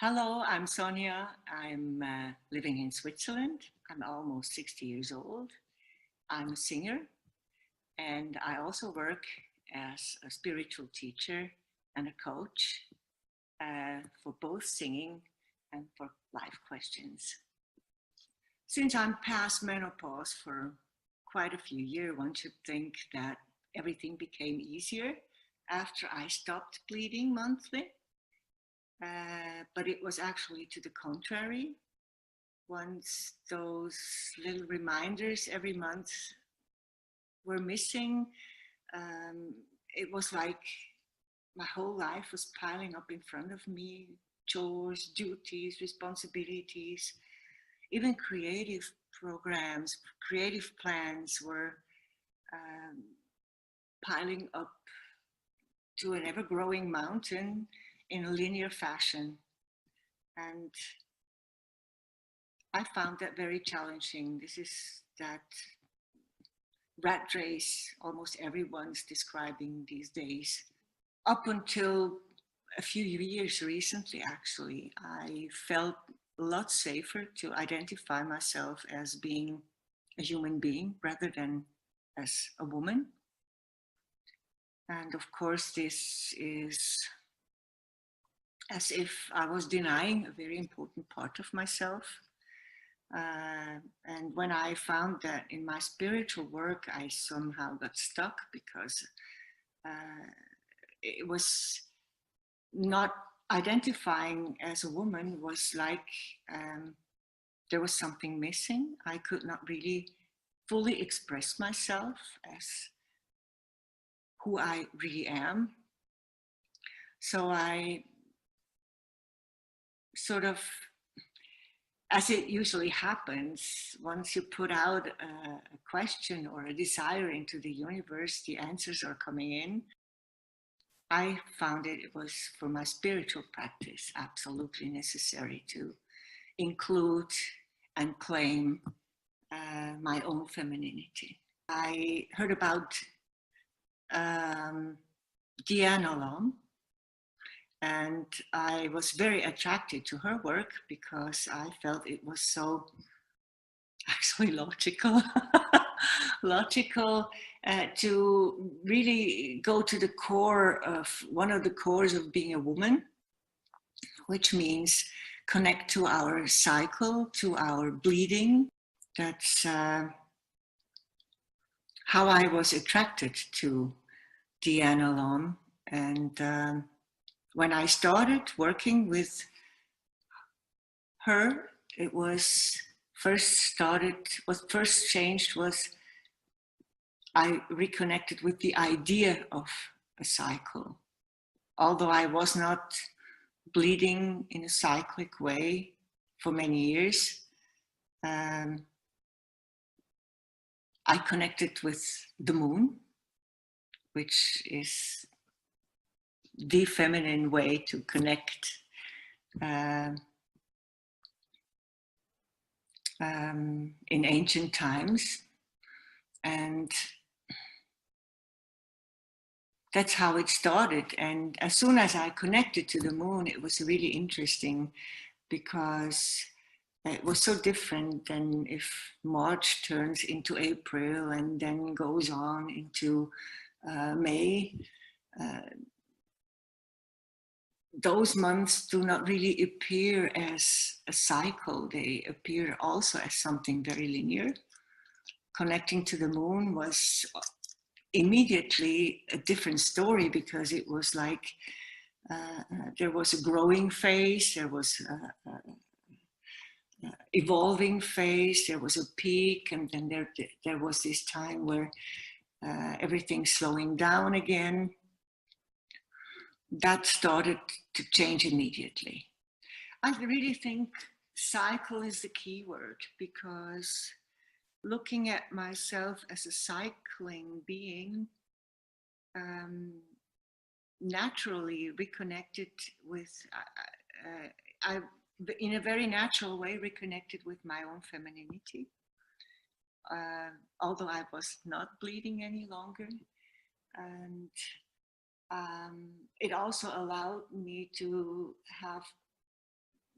Hello, I'm Sonja. I'm living in Switzerland. I'm almost 60 years old. I'm a singer and I also work as a spiritual teacher and a coach for both singing and for life questions. Since I'm past menopause for quite a few years, one should think that everything became easier after I stopped bleeding monthly. But it was actually to the contrary. Once those little reminders every month were missing, um, it was like my whole life was piling up in front of me. Chores, duties, responsibilities, even creative programs, creative plans were um, piling up to an ever-growing mountain in a linear fashion. And I found that very challenging. This is that rat race almost everyone's describing these days. Up until a few years recently, actually, I felt a lot safer to identify myself as being a human being rather than as a woman. And of course, this is as if I was denying a very important part of myself. And when I found that in my spiritual work, I somehow got stuck because it was not identifying as a woman was like there was something missing. I could not really fully express myself as who I really am. So I sort of, as it usually happens, once you put out a question or a desire into the universe, the answers are coming in. I found it was for my spiritual practice absolutely necessary to include and claim my own femininity. I heard about Diana Lom, and I was very attracted to her work because I felt it was so actually logical, logical to really go to the core of one of the cores of being a woman, which means connect to our cycle, to our bleeding. That's how I was attracted to Diana Lom. And when I started working with her, it was what first changed was I reconnected with the idea of a cycle. Although I was not bleeding in a cyclic way for many years, I connected with the moon, which is the feminine way to connect in ancient times. And that's how it started. And as soon as I connected to the moon, it was really interesting because it was so different than if March turns into April and then goes on into May. Those months do not really appear as a cycle. They appear also as something very linear. Connecting to the moon was immediately a different story because it was like there was a growing phase, there was evolving phase, there was a peak, and then there was this time where everything's slowing down again. That started to change immediately. I really think cycle is the key word because looking at myself as a cycling being, naturally reconnected with, I in a very natural way reconnected with my own femininity. Although I was not bleeding any longer. And it also allowed me to have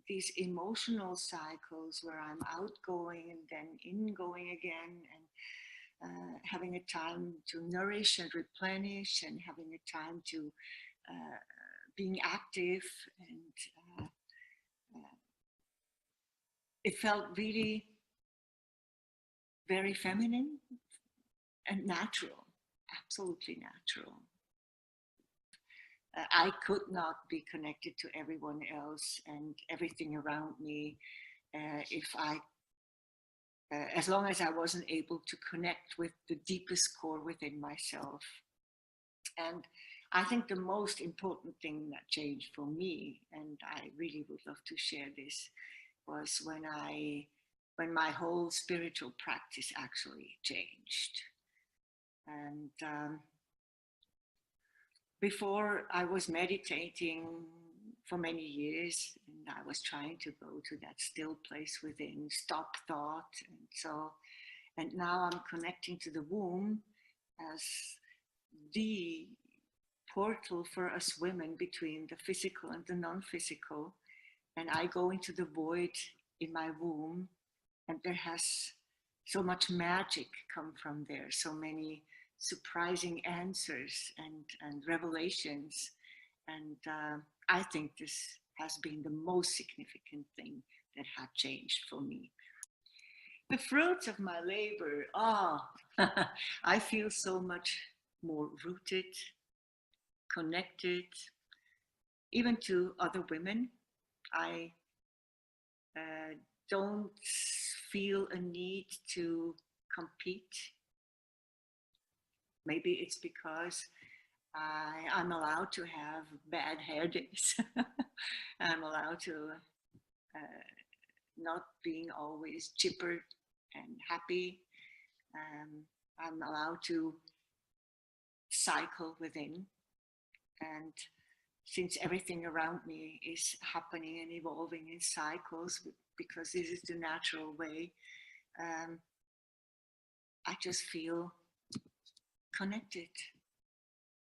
these emotional cycles where I'm outgoing and then ingoing again, and having a time to nourish and replenish, and having a time to being active. And it felt really very feminine and natural, absolutely natural. I could not be connected to everyone else and everything around me if I, as long as I wasn't able to connect with the deepest core within myself. And I think the most important thing that changed for me, and I really would love to share this, was when my whole spiritual practice actually changed. And before, I was meditating for many years, and I was trying to go to that still place within, stop thought. And now I'm connecting to the womb as the portal for us women between the physical and the non-physical. And I go into the void in my womb, and there has so much magic come from there, so many surprising answers and revelations. And I think this has been the most significant thing that had changed for me. The fruits of my labor, I feel so much more rooted, connected, even to other women. I don't feel a need to compete. Maybe it's because I'm allowed to have bad hair days. I'm allowed to not being always chipper and happy. I'm allowed to cycle within. And since everything around me is happening and evolving in cycles, because this is the natural way, I just feel connected,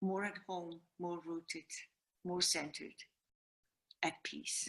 more at home, more rooted, more centered, at peace.